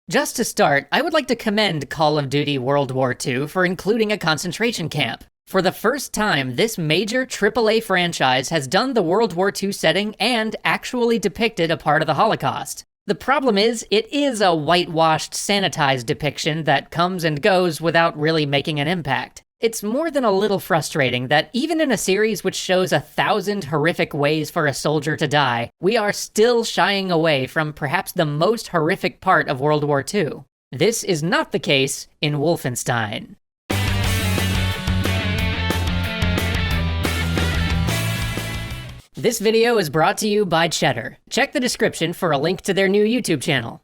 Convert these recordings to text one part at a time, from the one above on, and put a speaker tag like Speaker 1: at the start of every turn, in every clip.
Speaker 1: Just to start, I would like to commend Call of Duty World War II for including a concentration camp. For the first time, this major AAA franchise has done the World War II setting and actually depicted a part of the Holocaust. The problem is, it is a whitewashed, sanitized depiction that comes and goes without really making an impact. It's more than a little frustrating that even in a series which shows 1,000 horrific ways for a soldier to die, we are still shying away from perhaps the most horrific part of World War II. This is not the case in Wolfenstein. This video is brought to you by Cheddar. Check the description for a link to their new YouTube channel.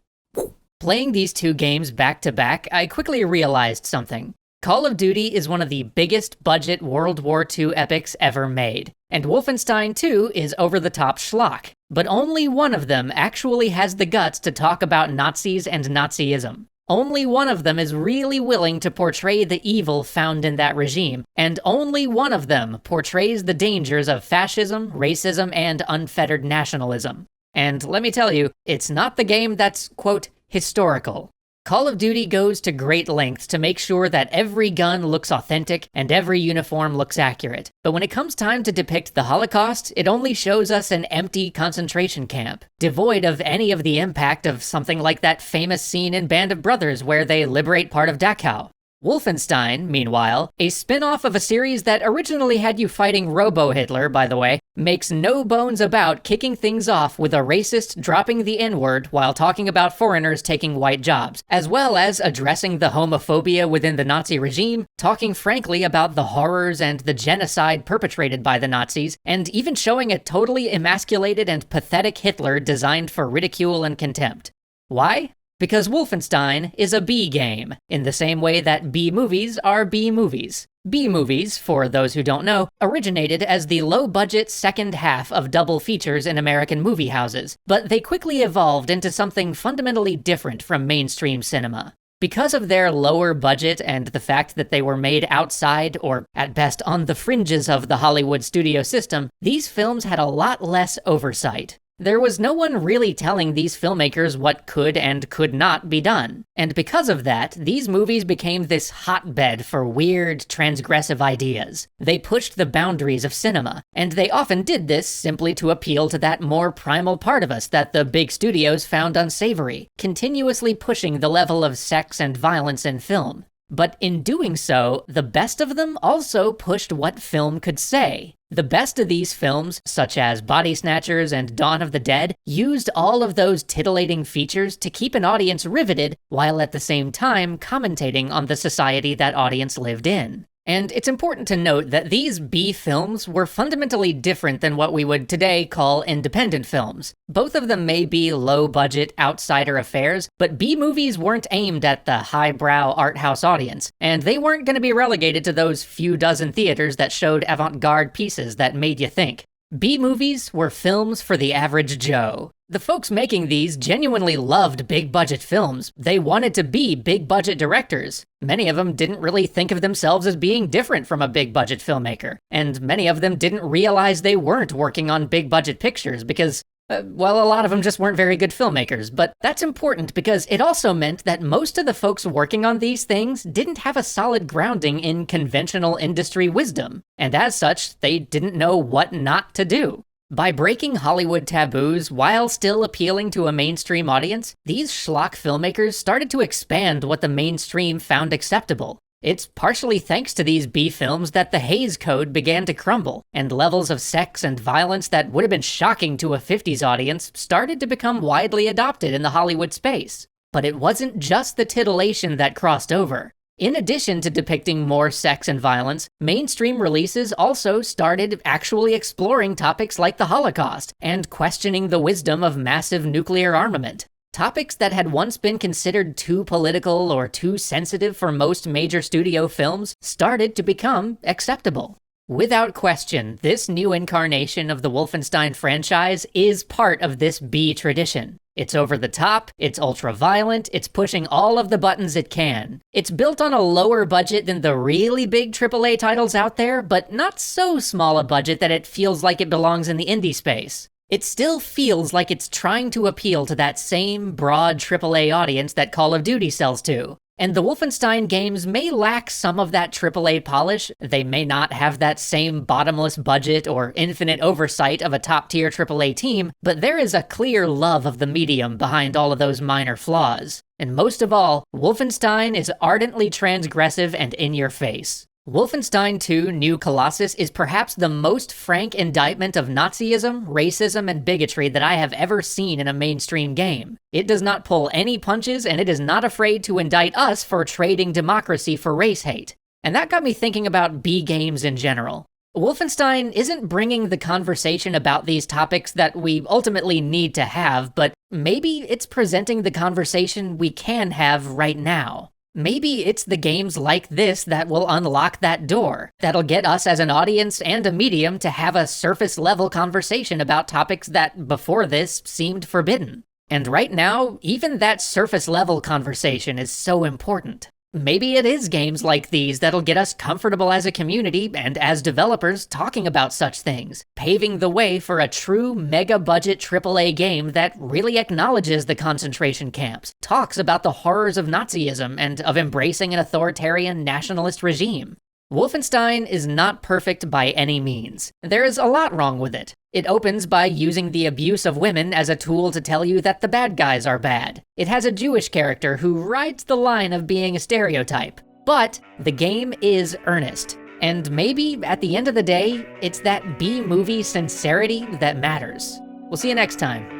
Speaker 1: Playing these two games back to back, I quickly realized something. Call of Duty is one of the biggest budget World War II epics ever made, and Wolfenstein II is over-the-top schlock, but only one of them actually has the guts to talk about Nazis and Nazism. Only one of them is really willing to portray the evil found in that regime, and only one of them portrays the dangers of fascism, racism, and unfettered nationalism. And let me tell you, it's not the game that's, quote, historical. Call of Duty goes to great lengths to make sure that every gun looks authentic and every uniform looks accurate. But when it comes time to depict the Holocaust, it only shows us an empty concentration camp, devoid of any of the impact of something like that famous scene in Band of Brothers where they liberate part of Dachau. Wolfenstein, meanwhile, a spin-off of a series that originally had you fighting Robo-Hitler, by the way, makes no bones about kicking things off with a racist dropping the N-word while talking about foreigners taking white jobs, as well as addressing the homophobia within the Nazi regime, talking frankly about the horrors and the genocide perpetrated by the Nazis, and even showing a totally emasculated and pathetic Hitler designed for ridicule and contempt. Why? Because Wolfenstein is a B game, in the same way that B movies are B movies. B movies, for those who don't know, originated as the low-budget second half of double features in American movie houses, but they quickly evolved into something fundamentally different from mainstream cinema. Because of their lower budget and the fact that they were made outside, or at best on the fringes of the Hollywood studio system, these films had a lot less oversight. There was no one really telling these filmmakers what could and could not be done. And because of that, these movies became this hotbed for weird, transgressive ideas. They pushed the boundaries of cinema, and they often did this simply to appeal to that more primal part of us that the big studios found unsavory, continuously pushing the level of sex and violence in film. But in doing so, the best of them also pushed what film could say. The best of these films, such as Body Snatchers and Dawn of the Dead, used all of those titillating features to keep an audience riveted, while at the same time commentating on the society that audience lived in. And it's important to note that these B films were fundamentally different than what we would today call independent films. Both of them may be low-budget outsider affairs, but B movies weren't aimed at the highbrow art house audience, and they weren't going to be relegated to those few dozen theaters that showed avant-garde pieces that made you think. B movies were films for the average Joe. The folks making these genuinely loved big-budget films. They wanted to be big-budget directors. Many of them didn't really think of themselves as being different from a big-budget filmmaker. And many of them didn't realize they weren't working on big-budget pictures because, well, a lot of them just weren't very good filmmakers. But that's important because it also meant that most of the folks working on these things didn't have a solid grounding in conventional industry wisdom. And as such, they didn't know what not to do. By breaking Hollywood taboos while still appealing to a mainstream audience, these schlock filmmakers started to expand what the mainstream found acceptable. It's partially thanks to these B films that the Hays Code began to crumble, and levels of sex and violence that would have been shocking to a 50s audience started to become widely adopted in the Hollywood space. But it wasn't just the titillation that crossed over. In addition to depicting more sex and violence, mainstream releases also started actually exploring topics like the Holocaust and questioning the wisdom of massive nuclear armament. Topics that had once been considered too political or too sensitive for most major studio films started to become acceptable. Without question, this new incarnation of the Wolfenstein franchise is part of this B tradition. It's over the top, it's ultra-violent, it's pushing all of the buttons it can. It's built on a lower budget than the really big AAA titles out there, but not so small a budget that it feels like it belongs in the indie space. it still feels like it's trying to appeal to that same broad AAA audience that Call of Duty sells to. And the Wolfenstein games may lack some of that AAA polish, they may not have that same bottomless budget or infinite oversight of a top-tier AAA team, but there is a clear love of the medium behind all of those minor flaws. And most of all, Wolfenstein is ardently transgressive and in your face. Wolfenstein II: New Colossus is perhaps the most frank indictment of Nazism, racism, and bigotry that I have ever seen in a mainstream game. It does not pull any punches, and it is not afraid to indict us for trading democracy for race hate. And that got me thinking about B games in general. Wolfenstein isn't bringing the conversation about these topics that we ultimately need to have, but maybe it's presenting the conversation we can have right now. Maybe it's the games like this that will unlock that door, that'll get us as an audience and a medium to have a surface-level conversation about topics that, before this, seemed forbidden. And right now, even that surface-level conversation is so important. Maybe it is games like these that'll get us comfortable as a community and as developers talking about such things, paving the way for a true mega-budget AAA game that really acknowledges the concentration camps, talks about the horrors of Nazism and of embracing an authoritarian nationalist regime. Wolfenstein is not perfect by any means. There is a lot wrong with it. It opens by using the abuse of women as a tool to tell you that the bad guys are bad. It has a Jewish character who rides the line of being a stereotype. But the game is earnest. And maybe, at the end of the day, it's that B-movie sincerity that matters. We'll see you next time.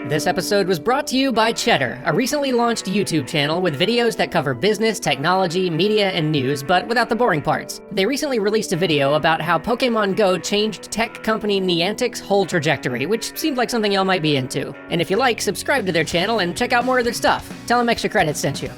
Speaker 1: This episode was brought to you by Cheddar, a recently launched YouTube channel with videos that cover business, technology, media, and news, but without the boring parts. They recently released a video about how Pokemon Go changed tech company Niantic's whole trajectory, which seemed like something y'all might be into. And if you like, subscribe to their channel and check out more of their stuff. Tell them Extra Credits sent you.